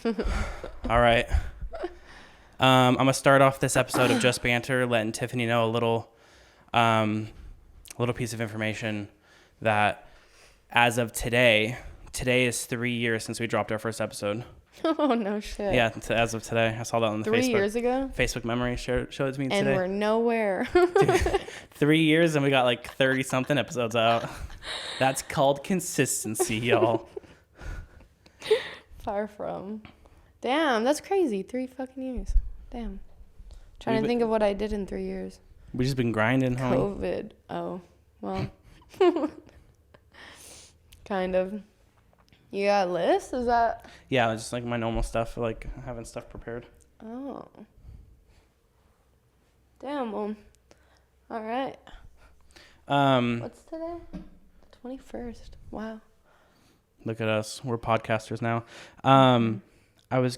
All right. I'm gonna start off this episode of Just Banter, letting Tiffany know a little piece of information that as of today is 3 years since we dropped our first episode. Oh, no shit. Yeah, as of today. I saw that on the 3 years ago? Facebook memory showed it to me today. And we're nowhere. Dude, 3 years and we got like 30-something episodes out. That's called consistency, y'all. Far from. Damn, that's crazy. 3 fucking years. Damn. Trying to think of what I did in 3 years. We just been grinding, homie. COVID. Oh, well. Kind of. You got a list? Is that? Yeah, just like my normal stuff, like having stuff prepared. Oh. Damn, well. All right. What's today? The 21st. Wow. Look at us. We're podcasters now. There was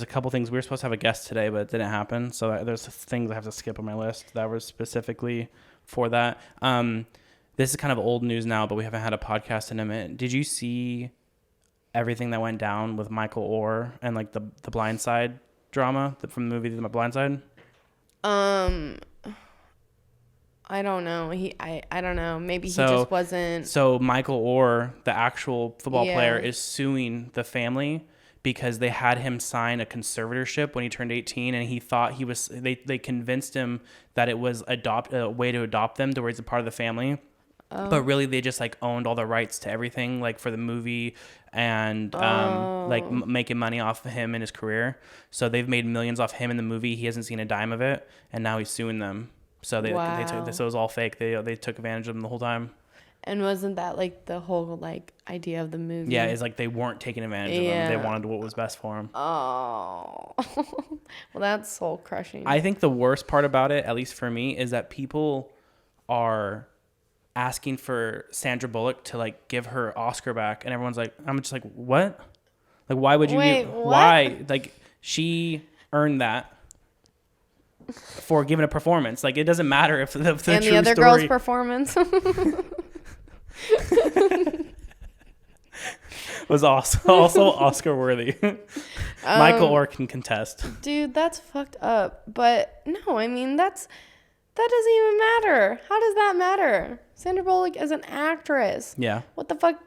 a couple things. We were supposed to have a guest today, but it didn't happen. So there's things I have to skip on my list that were specifically for that. This is kind of old news now, but we haven't had a podcast in a minute. Did you see everything that went down with Michael Oher and like the Blind Side drama from the movie The Blind Side? I don't know. I don't know. Maybe he just wasn't. So Michael Oher, the actual football player, is suing the family because they had him sign a conservatorship when he turned 18, and he thought he was. They convinced him that it was a way to adopt them to where he's a part of the family. Oh. But really, they just like owned all the rights to everything, like for the movie and making money off of him and his career. So they've made millions off him in the movie. He hasn't seen a dime of it, and now he's suing them. So they took this. So it was all fake. They took advantage of him the whole time. And wasn't that like the whole like idea of the movie? Yeah, it's like they weren't taking advantage of him. They wanted what was best for him. Oh, well, that's soul crushing. I think the worst part about it, at least for me, is that people are asking for Sandra Bullock to like give her Oscar back, and everyone's like, I'm just like, what? Like, why would you? Why? Like, she earned that for giving a performance. Like, it doesn't matter if the and true the other story... girl's performance was also Oscar worthy. Michael Oher can contest. Dude, that's fucked up. But no, I mean that doesn't even matter. How does that matter? Sandra Bullock is an actress. Yeah. What the fuck?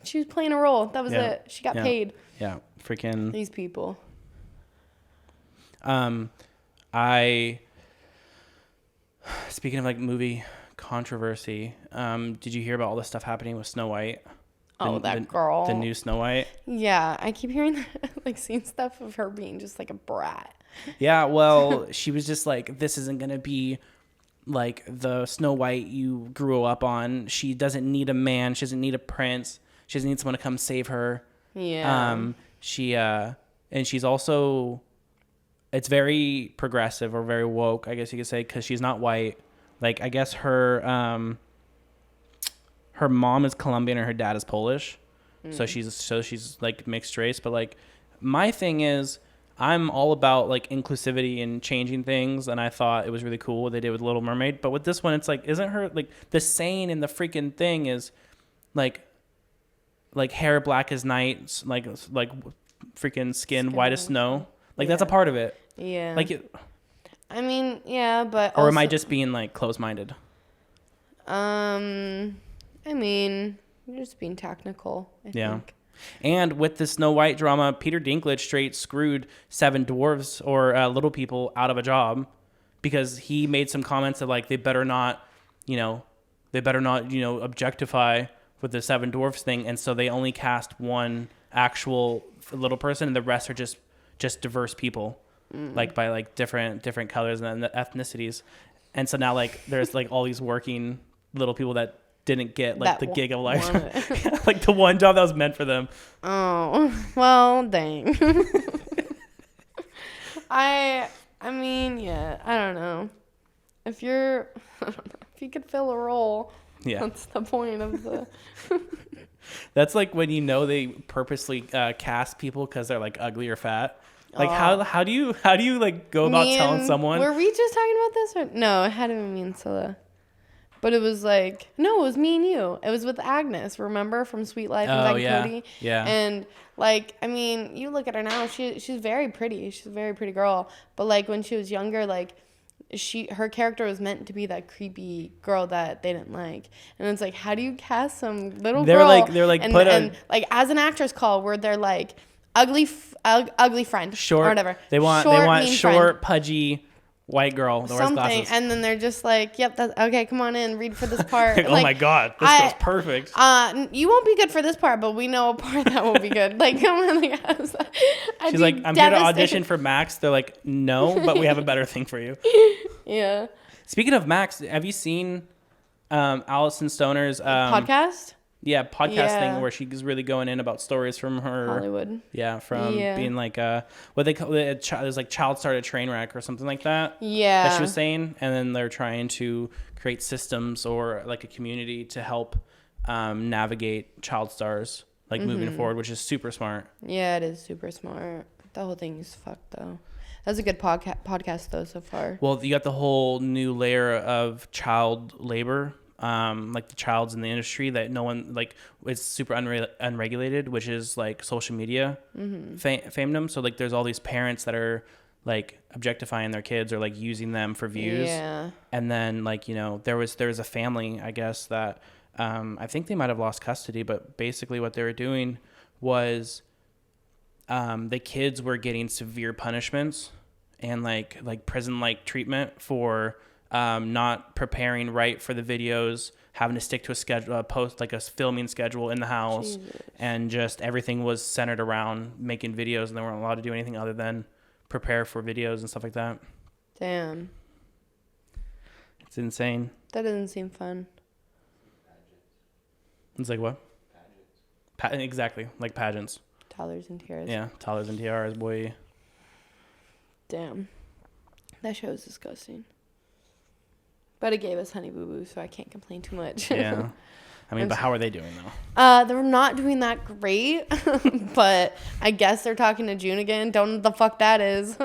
She was playing a role. That was it. She got paid. Yeah. Freaking these people. Speaking of like movie controversy, did you hear about all this stuff happening with Snow White? That girl. The new Snow White. Yeah, I keep hearing that, like seeing stuff of her being just like a brat. Yeah, well, she was just like, this isn't going to be like the Snow White you grew up on. She doesn't need a man. She doesn't need a prince. She doesn't need someone to come save her. Yeah. And she's also, it's very progressive or very woke, I guess you could say, because she's not white. Like, I guess her mom is Colombian and her dad is Polish. So she's like mixed race. But like, my thing is, I'm all about like inclusivity and changing things, and I thought it was really cool what they did with Little Mermaid. But with this one, it's like, isn't her like the saying in the freaking thing is like hair black as night, like freaking skin white as snow. Like that's a part of it. Yeah. Like I mean, yeah, but or am I just being like close-minded? I mean, you're just being technical, I think. And with the Snow White drama, Peter Dinklage straight screwed 7 dwarves or little people out of a job because he made some comments that like they better not objectify with the 7 dwarfs thing, and so they only cast one actual little person, and the rest are just diverse people, like by like different colors and ethnicities, and so now like there's like all these working little people that didn't get like the gig of life, like the one job that was meant for them. Oh, well, dang. I mean, yeah, I don't know. If you could fill a role, that's the point of the. That's like when they purposely cast people because they're like ugly or fat. Like how do you like go about telling someone? Were we just talking about this or no? It had to be me and Scylla. But it was like, no, it was me and you. It was with Agnes, remember, from Sweet Life and Zack and Cody? Yeah. And, like, I mean, you look at her now, she's very pretty. She's a very pretty girl. But, like, when she was younger, like, her character was meant to be that creepy girl that they didn't like. And it's like, how do you cast some little girl? They're like, and like, as an actress call, where they're like, ugly friend. Short. Or whatever. They want short, pudgy white girl that wears glasses. And then they're just like, yep, that's okay, come on in, read for this part. Like, oh my God, this girl's perfect. You won't be good for this part, but we know a part that will be good. Like, come on, like, she's like, I'm here to audition for Max. They're like, no, but we have a better thing for you. Yeah. Speaking of Max, have you seen Allison Stoner's podcast? Yeah, podcast thing where she's really going in about stories from her Hollywood. Yeah, from being like what they call it, there's like child started train wreck or something like that. Yeah, that she was saying, and then they're trying to create systems or like a community to help navigate child stars like moving forward, which is super smart. Yeah, it is super smart. The whole thing is fucked though. That's a good podcast though so far. Well, you got the whole new layer of child labor. Like the child's in the industry that no one like it's super unregulated, which is like social media famedom. So like there's all these parents that are like objectifying their kids or like using them for views. Yeah. And then like, you know, there was a family, I guess, that I think they might have lost custody, but basically what they were doing was the kids were getting severe punishments and like prison like treatment for not preparing right for the videos, having to stick to a schedule, a filming schedule in the house. Jesus. And just everything was centered around making videos, and they weren't allowed to do anything other than prepare for videos and stuff like that. Damn. It's insane. That doesn't seem fun. It's like what? Exactly, like pageants. Dollars and tiaras. Yeah, dollars and tiaras, boy. Damn. That show is disgusting. But it gave us Honey Boo Boo, so I can't complain too much. Yeah. I mean, but how are they doing, though? They're not doing that great. But I guess they're talking to June again. Don't know what the fuck that is.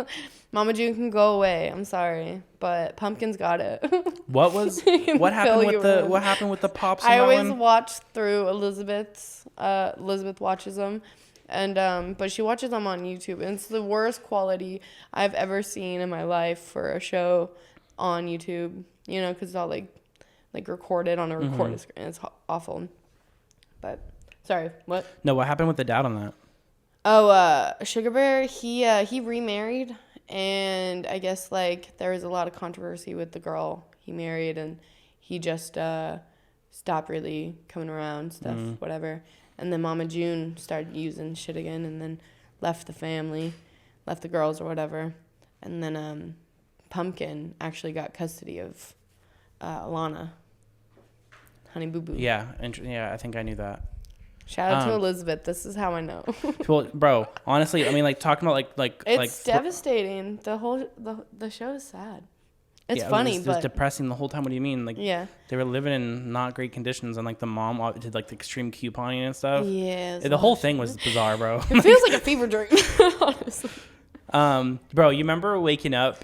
Mama June can go away. I'm sorry. But Pumpkin's got it. What happened with the pops? I always watch through Elizabeth's. Elizabeth watches them. And but she watches them on YouTube. And it's the worst quality I've ever seen in my life for a show on YouTube. You know, because it's all like recorded on a recorded screen. It's awful. But sorry, what? No, what happened with the dad on that? Oh, Sugar Bear, he remarried, and I guess like there was a lot of controversy with the girl he married, and he just stopped really coming around, stuff, whatever. And then Mama June started using shit again, and then left the family, left the girls or whatever, and then Pumpkin actually got custody of Alana, Honey Boo Boo. Yeah, I think I knew that. Shout out to Elizabeth. This is how I know. Well, bro, honestly, I mean, like talking about like it's devastating. The show is sad. It's funny, but it was depressing the whole time. What do you mean? Like, yeah, they were living in not great conditions, and like the mom did like the extreme couponing and stuff. Yeah, the whole thing was bizarre, bro. It feels like a fever dream, honestly. Bro, you remember waking up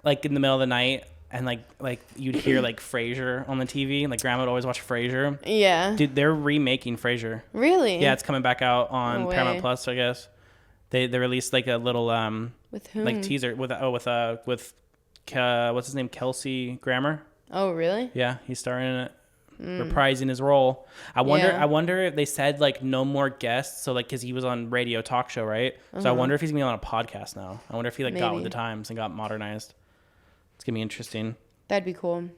like in the middle of the night and like you'd hear like Frasier on the TV, like grandma would always watch Frasier. Yeah, dude, they're remaking Frasier. Really? Yeah, it's coming back out on Paramount Plus, I guess. They released like a little with whom? Like teaser with what's his name, Kelsey Grammer. Oh, really? Yeah, he's starring in it. Reprising his role. I wonder if they said like no more guests, so like because he was on radio talk show, right? So I wonder if he's gonna be on a podcast now. I wonder if he like got with the times and got modernized. It's gonna be interesting. That'd be cool.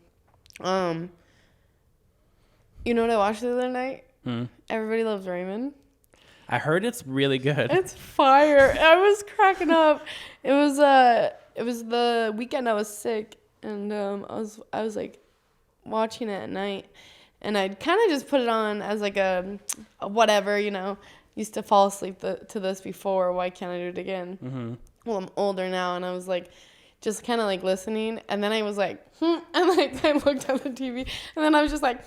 You know what I watched the other night? Everybody Loves Raymond. I heard it's really good. It's fire. I was cracking up. It was the weekend I was sick, and I was like watching it at night, and I'd kind of just put it on as like a whatever, you know. Used to fall asleep to this before. Why can't I do it again? Well, I'm older now, and I was like just kind of like listening, and then I was like, and like I looked at the TV, and then I was just like,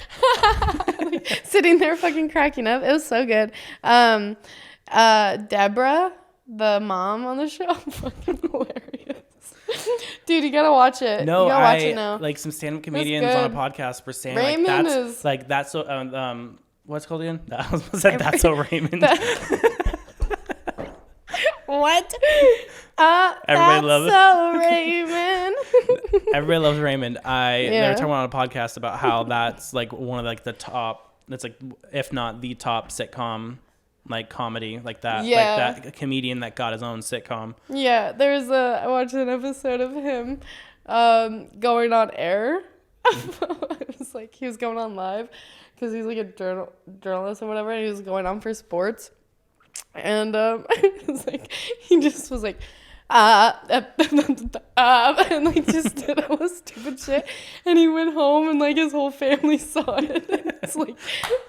like sitting there fucking cracking up. It was so good. Deborah, the mom on the show, fucking hilarious. Dude, you gotta watch it. No, you gotta watch it now. Like some stand-up comedians on a podcast were saying Raymond that's so what's it called again? I was said that's so Raymond. What? Everybody loves so Raymond. Everybody loves Raymond. They were talking on a podcast about how that's like one of like the top. That's like if not the top sitcom, like comedy, like that. Yeah. Like that comedian that got his own sitcom. Yeah, I watched an episode of him going on air. It was like he was going on live because he's like a journalist or whatever, and he was going on for sports. And it was like he just was like and like just did all this stupid shit, and he went home and like his whole family saw it. It's like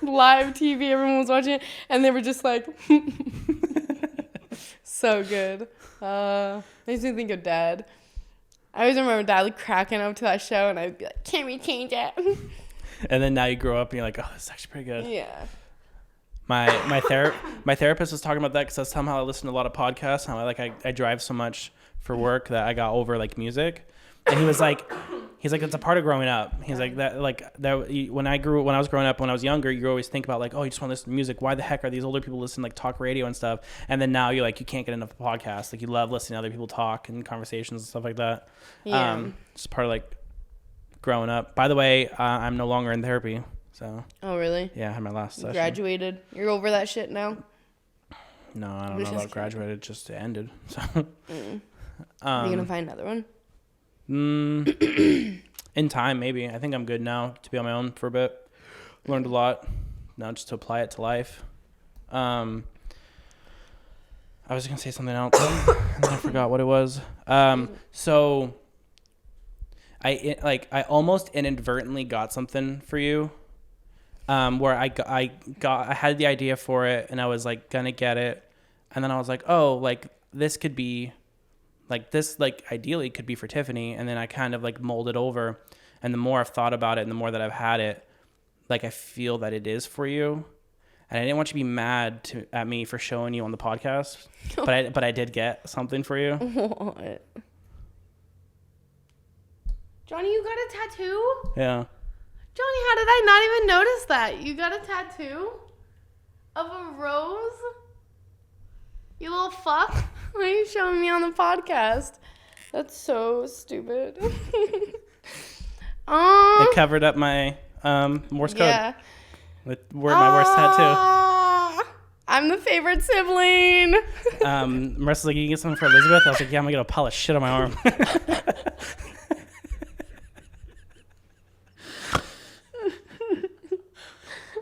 live TV, everyone was watching it, and they were just like so good. Makes me think of Dad. I always remember Dad like cracking up to that show, and I'd be like, "Can we change it?" And then now you grow up and you're like, "Oh, this is actually pretty good." Yeah. My therapist was talking about that because that's somehow I listen to a lot of podcasts. How I drive so much for work that I got over like music, and he's like it's a part of growing up. He's like that when I was growing up, when I was younger, you always think about like, oh, you just want to listen to music. Why the heck are these older people listening to like talk radio and stuff? And then now you're like, you can't get enough podcasts. Like you love listening to other people talk and conversations and stuff like that. Yeah. It's part of like growing up. By the way, I'm no longer in therapy. So. Oh, really? Yeah, I had my last session. Graduated. You're over that shit now? No, I don't know about graduated. Just ended. So. Are you gonna find another one? In time, maybe. I think I'm good now to be on my own for a bit. Learned a lot. Now just to apply it to life. I was gonna say something else, and then I forgot what it was. So I almost inadvertently got something for you. Where I had the idea for it, and I was like gonna get it, and then I was like, oh, like this could be, like this, like ideally could be for Tiffany, and then I kind of like molded over, and the more I've thought about it, and the more that I've had it, like I feel that it is for you, and I didn't want you to be mad at me for showing you on the podcast, but I did get something for you. What? Johnnie, you got a tattoo? Yeah. Johnnie, how did I not even notice that? You got a tattoo of a rose? You little fuck. Why are you showing me on the podcast? That's so stupid. It covered up my Morse code. Yeah. With my worst tattoo. I'm the favorite sibling. Marissa's like, you can get something for Elizabeth? I was like, yeah, I'm going to get a pile of shit on my arm.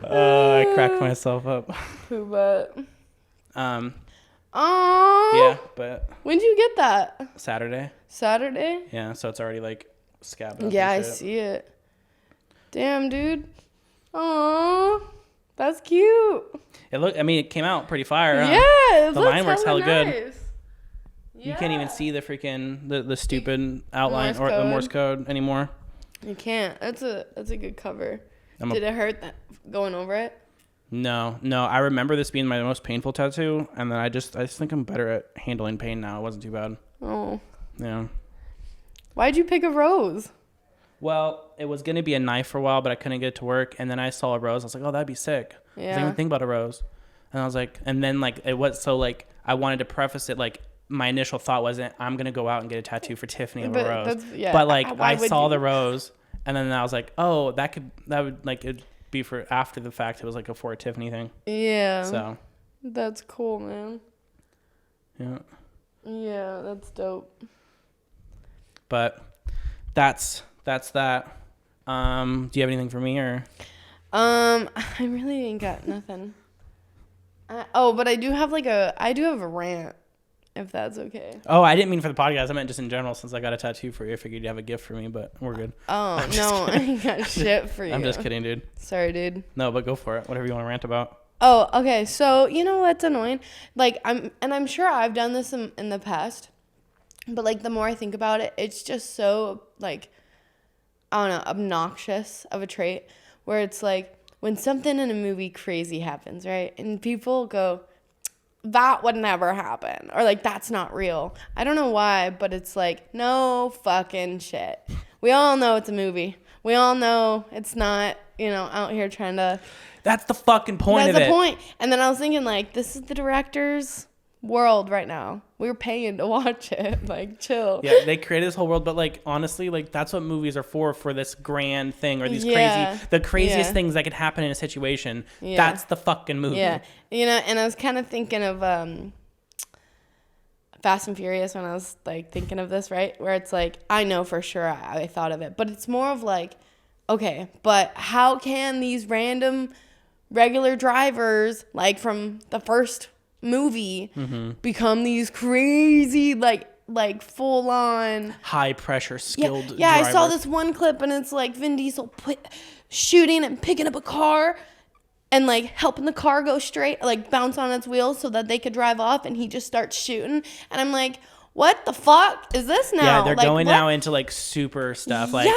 I cracked myself up. Who but? Yeah, but. When'd you get that? Saturday. Saturday? Yeah, so it's already like scabbed up. Yeah, I see it. Damn, dude. Aww, that's cute. It came out pretty fire. Yeah, huh? The line works hella nice. good. Yeah. You can't even see the freaking the stupid outline Morse code. The Morse code anymore. You can't. That's a good cover. Did it hurt going over it? No. I remember this being my most painful tattoo, and then I just think I'm better at handling pain now. It wasn't too bad. Oh. Yeah. Why'd you pick a rose? Well, it was gonna be a knife for a while, but I couldn't get it to work, and then I saw a rose. I was like, oh, that'd be sick. Yeah. I didn't even think about a rose, and I was like, and then like it was so like I wanted to preface it like my initial thought wasn't I'm gonna go out and get a tattoo for Tiffany of a rose, but like I saw the rose. And then I was like, oh, that would like it'd be for after the fact. It was like a for a Tiffany thing. Yeah. So. That's cool, man. Yeah. Yeah, that's dope. But that's that. Do you have anything for me or? I really ain't got nothing. But I do have a rant. If that's okay. Oh, I didn't mean for the podcast. I meant just in general. Since I got a tattoo for you, I figured you'd have a gift for me, but we're good. Oh, no. I ain't got shit for you. I'm just kidding, dude. Sorry, dude. No, but go for it. Whatever you want to rant about. Oh, okay. So, you know what's annoying? Like, I'm sure I've done this in the past, but, like, the more I think about it, it's just so, like, I don't know, obnoxious of a trait where it's like when something in a movie crazy happens, right? And people go, that would never happen, or like that's not real. I don't know why, but it's like, no fucking shit. We all know it's a movie. We all know it's not, out here trying to. That's the fucking point of it. That's the point. And then I was thinking, like, this is the director's world right now. We were paying to watch it. Like, chill. Yeah, they created this whole world, but like honestly, like that's what movies are for this grand thing, or these craziest things that could happen in a situation. Yeah. That's the fucking movie. Yeah. And I was kind of thinking of Fast and Furious when I was like thinking of this, right? Where it's like, I know for sure I thought of it, but it's more of like, okay, but how can these random regular drivers, like from the first movie, become these crazy like full on high pressure skilled drivers. I saw this one clip and it's like Vin Diesel shooting and picking up a car and like helping the car go straight, like bounce on its wheels so that they could drive off, and he just starts shooting, and I'm like, what the fuck is this now? Yeah, they're like, going now into like super stuff, like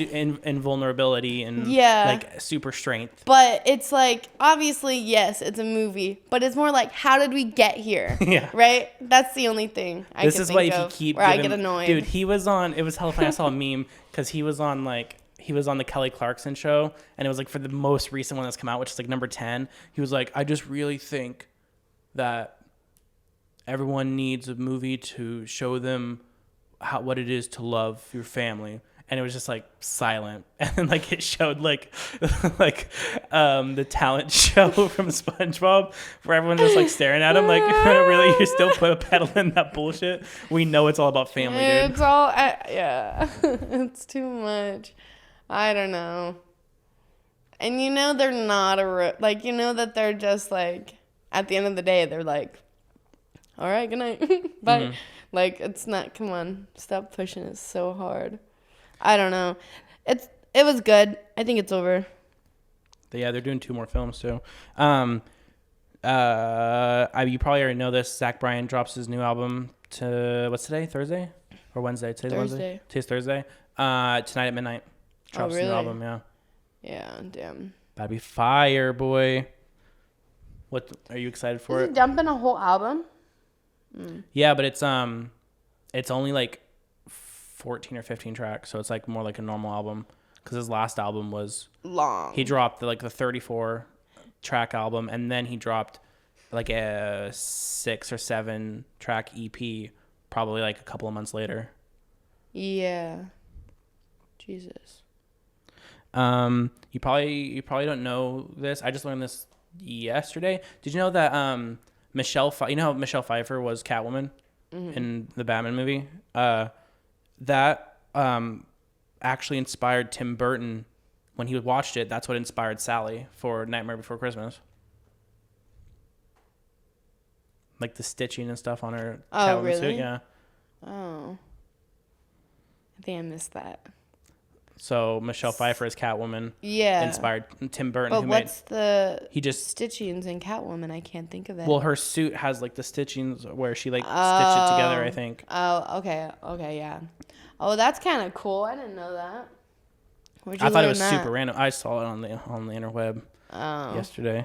invulnerability and like super strength. But it's like, obviously, yes, it's a movie, but it's more like, how did we get here? Yeah, right. That's the only thing I can think of where I get annoyed. Dude, he was on. It was hella funny. I saw a meme because he was on the Kelly Clarkson show, and it was like for the most recent one that's come out, which is like number 10. He was like, I just really think that everyone needs a movie to show them what it is to love your family. And it was just like silent, and then like it showed like the talent show from SpongeBob, where everyone's just like staring at him like, really, you're still peddling that bullshit? We know it's all about family, dude. It's all it's too much. I don't know. And they're not that they're just like, at the end of the day, they're like, all right, good night. Bye. Mm-hmm. Like, it's not, come on, stop pushing it so hard. I don't know. It was good. I think it's over. Yeah, they're doing 2 more films too. You probably already know this. Zach Bryan drops his new album what's today? Thursday or Wednesday? Today's Wednesday. Today's Thursday. Tonight at midnight. Drops his new album. Yeah. Yeah. Damn. That'd be fire, boy. What are you excited for? Is he dumping a whole album? Yeah, but it's only like 14 or 15 tracks, so it's like more like a normal album, because his last album was long. He dropped the 34 track album, and then he dropped like a 6 or 7 track EP probably like a couple of months later. Yeah. Jesus. You probably don't know this. I just learned this yesterday. Did you know that you know how Michelle Pfeiffer was Catwoman in the Batman movie? That actually inspired Tim Burton when he watched it. That's what inspired Sally for Nightmare Before Christmas. Like the stitching and stuff on her Catwoman suit. Yeah. Oh. I think I missed that. So Michelle Pfeiffer as Catwoman inspired Tim Burton. But what's the stitchings in Catwoman? I can't think of it. Well, her suit has like the stitchings where she like stitched it together, I think. Oh, okay. Okay, yeah. Oh, that's kind of cool. I didn't know that. I thought it was super random. I saw it on the interweb yesterday.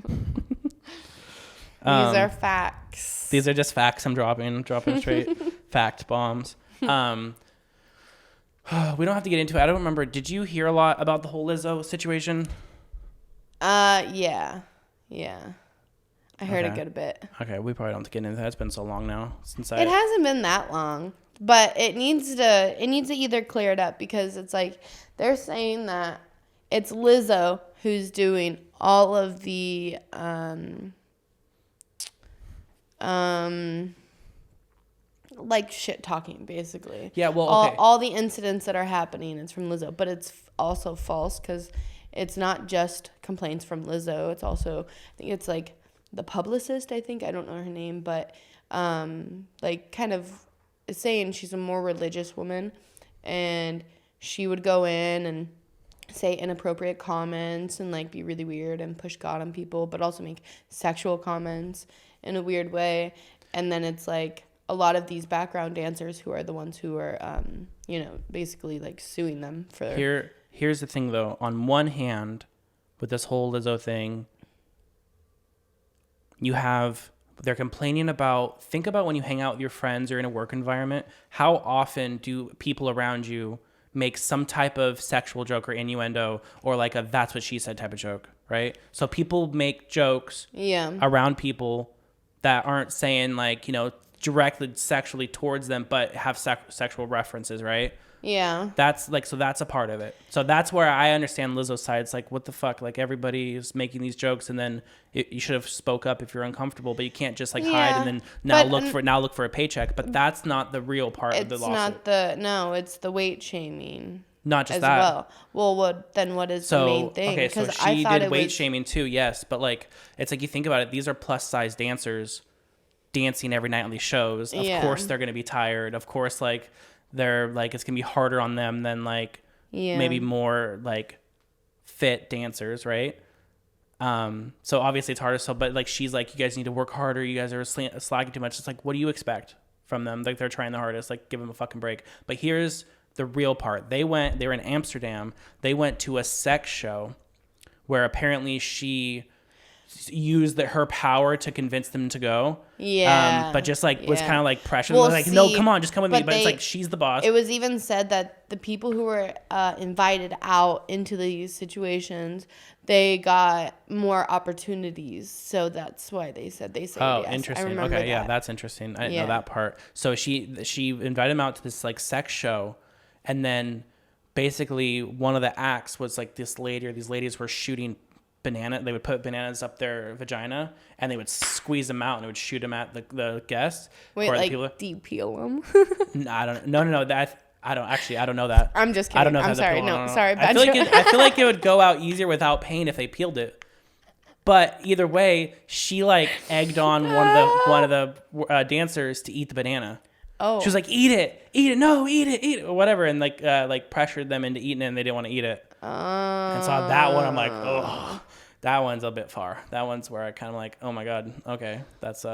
These are facts. These are just facts I'm dropping straight fact bombs. We don't have to get into it. I don't remember. Did you hear a lot about the whole Lizzo situation? Yeah. I heard a good bit. Okay, we probably don't have to get into that. It's been so long now since It hasn't been that long, but it needs to either clear it up, because it's like they're saying that it's Lizzo who's doing all of the like shit talking, basically. Yeah, well, okay. All the incidents that are happening is from Lizzo, but it's also false, because it's not just complaints from Lizzo. It's also, I think it's like the publicist, I don't know her name, but like kind of saying she's a more religious woman, and she would go in and say inappropriate comments and like be really weird and push God on people, but also make sexual comments in a weird way. And then it's like a lot of these background dancers who are the ones who are, basically like suing them for. Here's the thing though. On one hand, with this whole Lizzo thing, you have they're complaining about, think about when you hang out with your friends or in a work environment, how often do people around you make some type of sexual joke or innuendo or like a that's what she said type of joke, right? So people make jokes around people that aren't saying like, you know, directly sexually towards them, but have sexual references, right? Yeah. That's like, so that's a part of it. So that's where I understand Lizzo's side. It's like, what the fuck? Like everybody is making these jokes and then you should have spoke up if you're uncomfortable, but you can't just like hide and then look for a paycheck. But that's not the real part of the lawsuit. It's the weight shaming. Not just that. Well, what is the main thing? Okay, so she did weight shaming too, yes. But like, it's like you think about it, these are plus size dancers dancing every night on these shows. Of course they're going to be tired. Of course, like, they're like, it's gonna be harder on them than like maybe more like fit dancers, right? So obviously it's harder. So, but like she's like, you guys need to work harder. You guys are slacking too much. It's like, what do you expect from them? Like they're trying the hardest. Like give them a fucking break. But here's the real part. They were in Amsterdam. They went to a sex show where apparently she used her power to convince them to go. But just like was kind of like pressured. Well, like, no, come on, just come with me. But it's like she's the boss. It was even said that the people who were invited out into these situations, they got more opportunities. So that's why they said yes. Interesting. Okay, yeah, that's interesting. I didn't know that part. So she invited them out to this like sex show, and then basically one of the acts was like this lady or these ladies were shooting they would put bananas up their vagina and they would squeeze them out and it would shoot them at the guests. Wait, like de-peel them? No, I don't. No. I don't know that. I'm just kidding. I don't know. I'm sorry. No, sorry. I feel like it would go out easier without pain if they peeled it. But either way, she like egged on one of the dancers to eat the banana. Oh. She was like, eat it, no, eat it, or whatever, and like pressured them into eating it, and they didn't want to eat it. And so that one, I'm like, oh, that one's a bit far. That one's where I kind of like, oh my god, okay, that's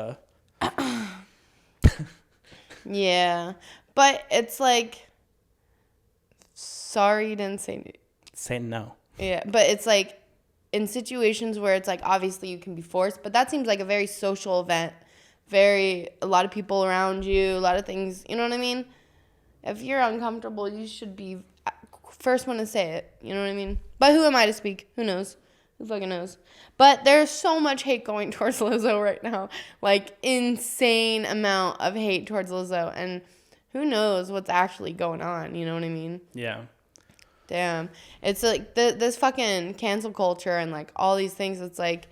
Yeah, but it's like, sorry you didn't say no. Yeah, but it's like in situations where it's like obviously you can be forced, but that seems like a very social event. A lot of people around you, a lot of things, you know what I mean? If you're uncomfortable, you should be first one to say it, you know what I mean? But who am I to speak? Who knows? Who fucking knows? But there's so much hate going towards Lizzo right now. Like, insane amount of hate towards Lizzo. And who knows what's actually going on, you know what I mean? Yeah. Damn. It's like this fucking cancel culture and like all these things, it's like,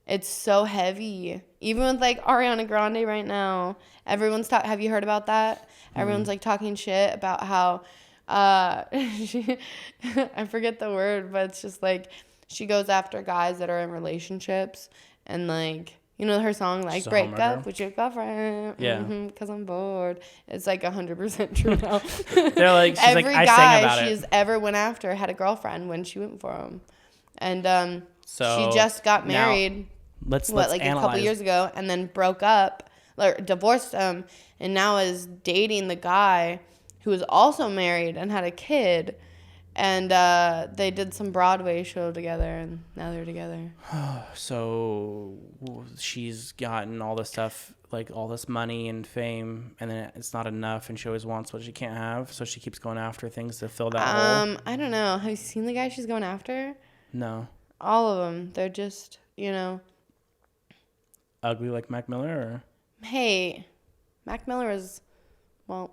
it's so heavy. Even with like Ariana Grande right now, everyone's have you heard about that? Everyone's like talking shit about how I forget the word, but it's just like she goes after guys that are in relationships and like, you know her song like so break up with your girlfriend, because I'm bored. It's like 100% true now. They're like, she's every like, I guy sang about she's ever went after had a girlfriend when she went for him, and so she just got married. Let's like analyze. A couple years ago, and then broke up, or divorced him, and now is dating the guy who was also married and had a kid, and they did some Broadway show together, and now they're together. So she's gotten all this stuff, like all this money and fame, and then it's not enough, and she always wants what she can't have, so she keeps going after things to fill that hole. I don't know. Have you seen the guy she's going after? No. All of them. They're just, you know. Ugly like Mac Miller, or? Hey, Mac Miller was no.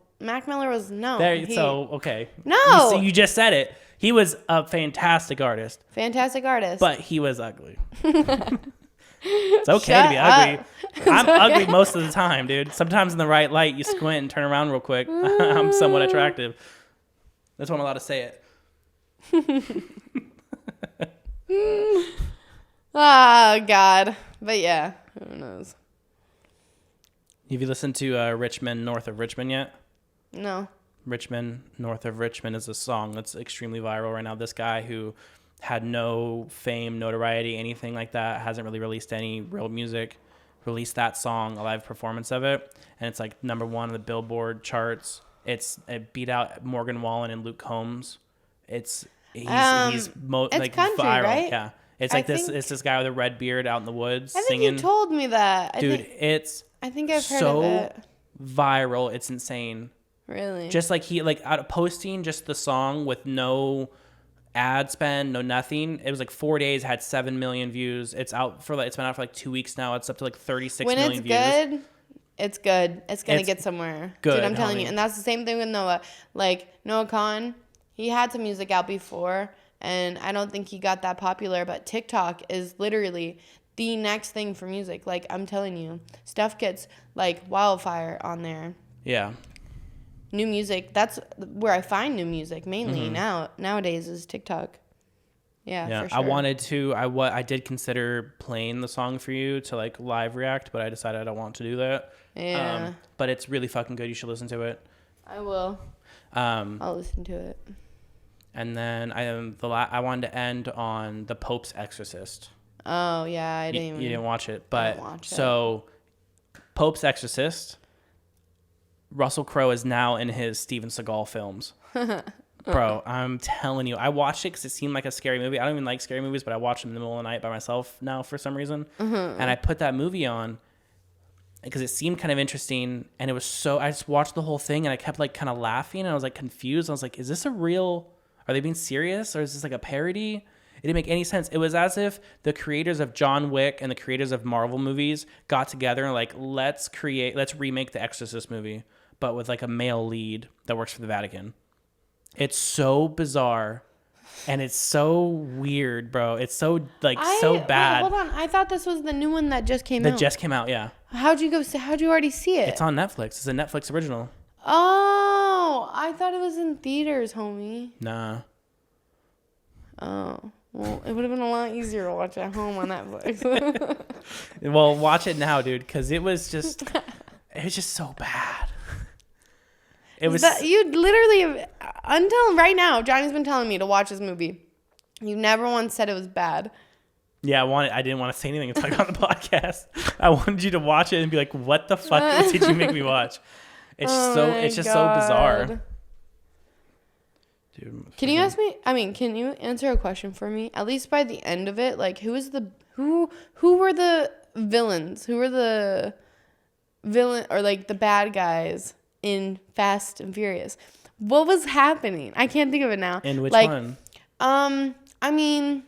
Okay. No. You just said it. He was a fantastic artist. But he was ugly. It's okay to be ugly. I'm ugly most of the time, dude. Sometimes in the right light, you squint and turn around real quick. I'm somewhat attractive. That's why I'm allowed to say it. Oh, God. But yeah, who knows? Have you listened to Richmond, North of Richmond yet? No. Richmond, North of Richmond is a song that's extremely viral right now. This guy who had no fame, notoriety, anything like that, hasn't really released any real music, released that song, a live performance of it, and it's like number 1 on the Billboard charts. It beat out Morgan Wallen and Luke Combs. It's country, like viral, right? yeah. It's like it's this guy with a red beard out in the woods singing. I think you told me that. It's I think I've heard of it. Viral. It's insane. Really? Just like out of posting just the song with no ad spend, no nothing. It was like 4 days, had 7 million views. It's been out for like 2 weeks now. It's up to like 36 million views. When it's good. It's gonna get somewhere. Good, dude, I'm telling you. And that's the same thing with Noah. Like Noah Khan, he had some music out before, and I don't think he got that popular. But TikTok is literally the next thing for music. Like, I'm telling you, stuff gets like wildfire on there. Yeah. New music. That's where I find new music mainly nowadays is TikTok. Yeah, for sure. I did consider playing the song for you to like live react, but I decided I don't want to do that. Yeah. But it's really fucking good. You should listen to it. I will. I'll listen to it. And then I wanted to end on The Pope's Exorcist. Oh yeah, you didn't watch it, but so Pope's Exorcist. Russell Crowe is now in his Steven Seagal films. Bro, I'm telling you, I watched it because it seemed like a scary movie. I don't even like scary movies, but I watch them in the middle of the night by myself now for some reason. And I put that movie on because it seemed kind of interesting, and it was I just watched the whole thing, and I kept like kind of laughing, and I was like confused. I was like, is this are they being serious, or is this like a parody? It didn't make any sense. It was as if the creators of John Wick and the creators of Marvel movies got together and like, let's remake the Exorcist movie, but with like a male lead that works for the Vatican. It's so bizarre, and it's so weird, bro. It's so so bad. Wait, hold on. I thought this was the new one that just came out. That just came out, yeah. How'd you already see it? It's on Netflix. It's a Netflix original. Oh, I thought it was in theaters, homie. Nah. Oh, well, it would have been a lot easier to watch at home on Netflix. Well, watch it now, dude, because it was just so bad. It was you literally, until right now, Johnny's been telling me to watch this movie. You never once said it was bad. Yeah, I didn't want to say anything and talk on the podcast. I wanted you to watch it and be like, "What the fuck did you make me watch?" It's just so bizarre. Dude, can you answer a question for me? At least by the end of it, like who were the villains? Who were the villain or like the bad guys in Fast and Furious? What was happening? I can't think of it now. In which one? I mean,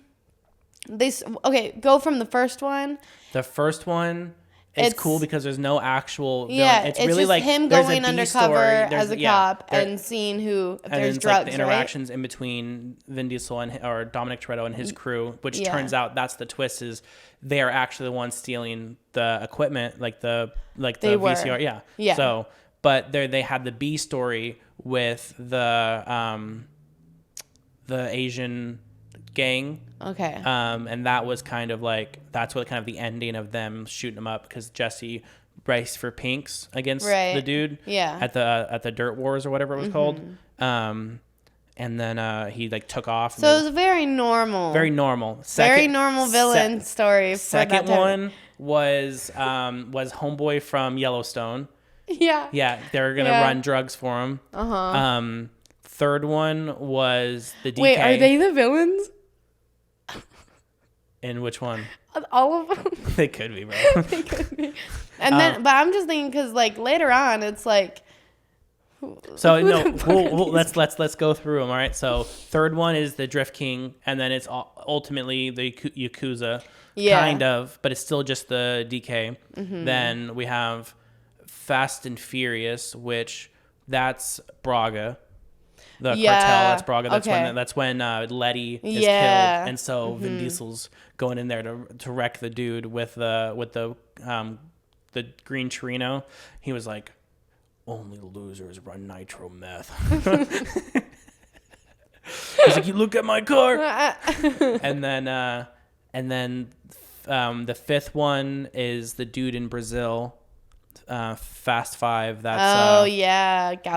go from the first one. The first one is cool because there's no actual villain. Yeah, it's really just like him going undercover as a cop and seeing if there's drugs, like the interactions in between Vin Diesel or Dominic Toretto and his crew, which turns out that's the twist is they are actually the ones stealing the equipment, like the VCR. Yeah. Yeah. So, but they had the B story with the Asian gang. Okay. And that was kind of like that's what kind of the ending of them shooting him up because Jesse raced for pinks against the dude. Yeah. At the Dirt Wars or whatever it was called. And then he like took off. So it was very normal. Very normal. Very normal villain story. Second one was homeboy from Yellowstone. Yeah. Yeah, they're gonna run drugs for him. Third one was the DK. Wait, are they the villains? In which one? All of them. They could be, bro. They could be. And then, but I'm just thinking because like later on, it's like. So no, let's go through them. All right. So third one is the Drift King, and then it's ultimately the Yakuza, kind of, but it's still just the DK. Then we have Fast and Furious, which that's Braga. The cartel, that's Braga. That's when Letty is killed, and so Vin Diesel's going in there to wreck the dude with the green Torino. He was like, "Only losers run nitro meth." He's like, "You look at my car," and then the fifth one is the dude in Brazil. Fast Five. That's Gal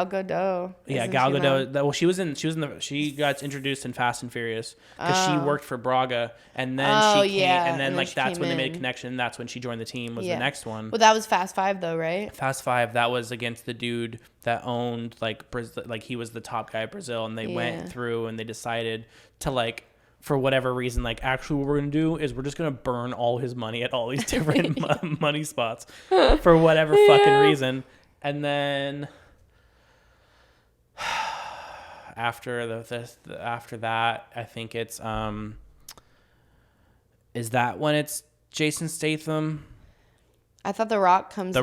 Gadot. Yeah, Gal Gadot. Well, she got introduced in Fast and Furious because she worked for Braga, and then she came, and then like that's when they made a connection. And that's when she joined the team. Was the next one. Well, that was Fast Five though, right? Fast Five. That was against the dude that owned like Brazil, like he was the top guy of Brazil, and they went through and they decided to like for whatever reason, like, actually what we're going to do is we're just going to burn all his money at all these different money spots for whatever fucking reason. And then after after that, I think it's, is that when it's Jason Statham? I thought The Rock comes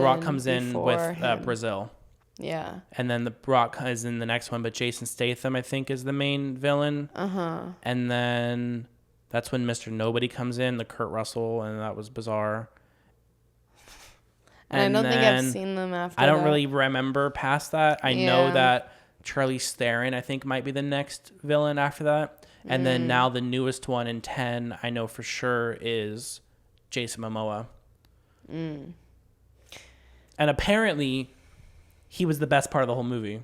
in with Brazil. Yeah. And then The Rock is in the next one, but Jason Statham, I think, is the main villain. Uh-huh. And then that's when Mr. Nobody comes in, the Kurt Russell, and that was bizarre. And I don't think I've seen them after I don't really remember past that. I know that Charlize Theron, I think, might be the next villain after that. And then now the newest one in 10, I know for sure, is Jason Momoa. And apparently, he was the best part of the whole movie,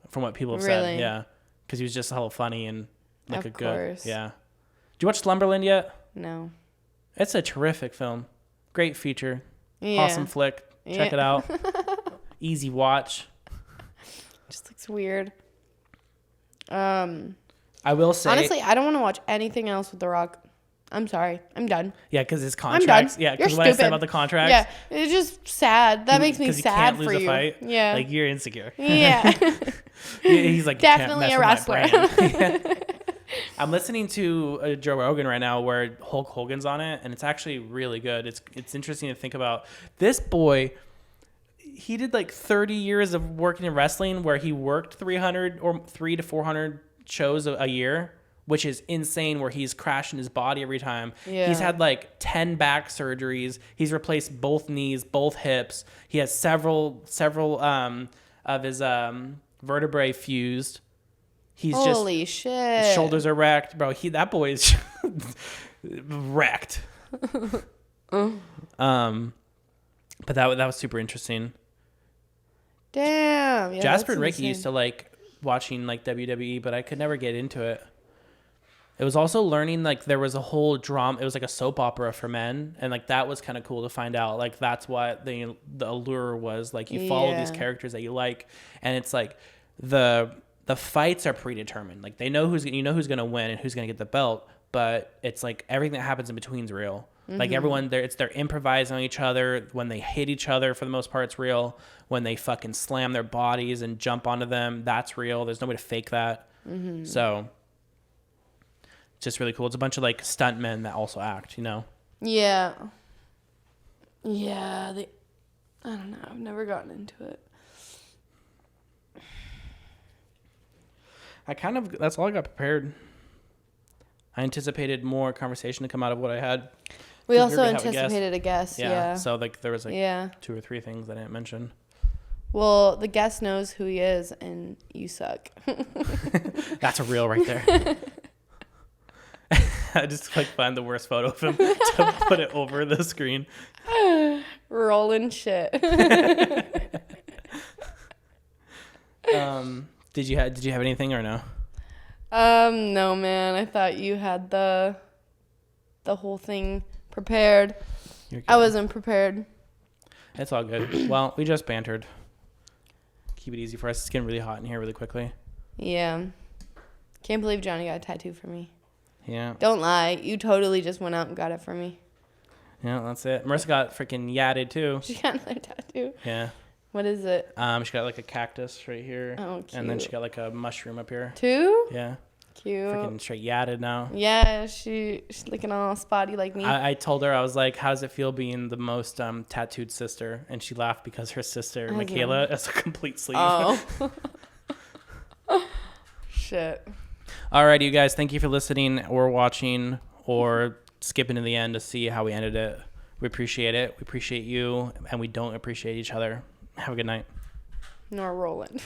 from what people have said. Yeah, because he was just hella funny and like a good. Yeah. Did you watch Slumberland yet? No. It's a terrific film. Great feature. Yeah. Awesome flick. Check it out. Easy watch. Just looks weird. I will say, honestly, I don't want to watch anything else with The Rock. I'm sorry. I'm done. Yeah, because his contracts. Yeah, because what I said about the contracts. Yeah, it's just sad. That makes me sad for you. Because he can't lose a fight. Yeah. Like, you're insecure. Yeah. He's like, definitely a wrestler. I'm listening to Joe Rogan right now where Hulk Hogan's on it, and it's actually really good. It's interesting to think about. This boy, he did like 30 years of working in wrestling where he worked 300 or 300 to 400 shows a year, which is insane, where he's crashing his body every time. Yeah. He's had like 10 back surgeries. He's replaced both knees, both hips. He has several of his vertebrae fused. He's holy shit. His shoulders are wrecked, bro. That boy is wrecked. But that was super interesting. Damn. Yeah, Jasper and Ricky used to like watching like WWE, but I could never get into it. It was also learning like there was a whole drama. It was like a soap opera for men, and like that was kind of cool to find out. Like that's what the allure was. Like you follow these characters that you like, and it's like the fights are predetermined. Like they know who's gonna win and who's gonna get the belt, but it's like everything that happens in between is real. Like everyone there, they're improvising on each other. When they hit each other, for the most part, it's real. When they fucking slam their bodies and jump onto them, that's real. There's no way to fake that. So it's just really cool. It's a bunch of like stuntmen that also act, you know? Yeah. Yeah. I don't know. I've never gotten into it. That's all I got prepared. I anticipated more conversation to come out of what I had. We also anticipated a guest. Yeah. So like there was like 2 or 3 things I didn't mention. Well, the guest knows who he is, and you suck. That's a reel right there. I just like find the worst photo of him to put it over the screen. Rolling shit. Did you have anything or no? No, man. I thought you had the whole thing prepared. I wasn't prepared. It's all good. Well, we just bantered. Keep it easy for us. It's getting really hot in here really quickly. Yeah. Can't believe Johnnie got a tattoo for me. Yeah. Don't lie. You totally just went out and got it for me. Yeah, that's it. Marissa got freaking yatted too. She got another tattoo. Yeah. What is it? She got like a cactus right here. Oh, cute. And then she got like a mushroom up here. 2? Yeah. Cute. Freaking straight yatted now. Yeah, she's looking all spotty like me. I told her, I was like, how does it feel being the most tattooed sister? And she laughed because her sister, Michaela, has a complete sleeve. Oh. Shit. Alrighty, you guys. Thank you for listening or watching or skipping to the end to see how we ended it. We appreciate it. We appreciate you, and we don't appreciate each other. Have a good night. Nor rolling.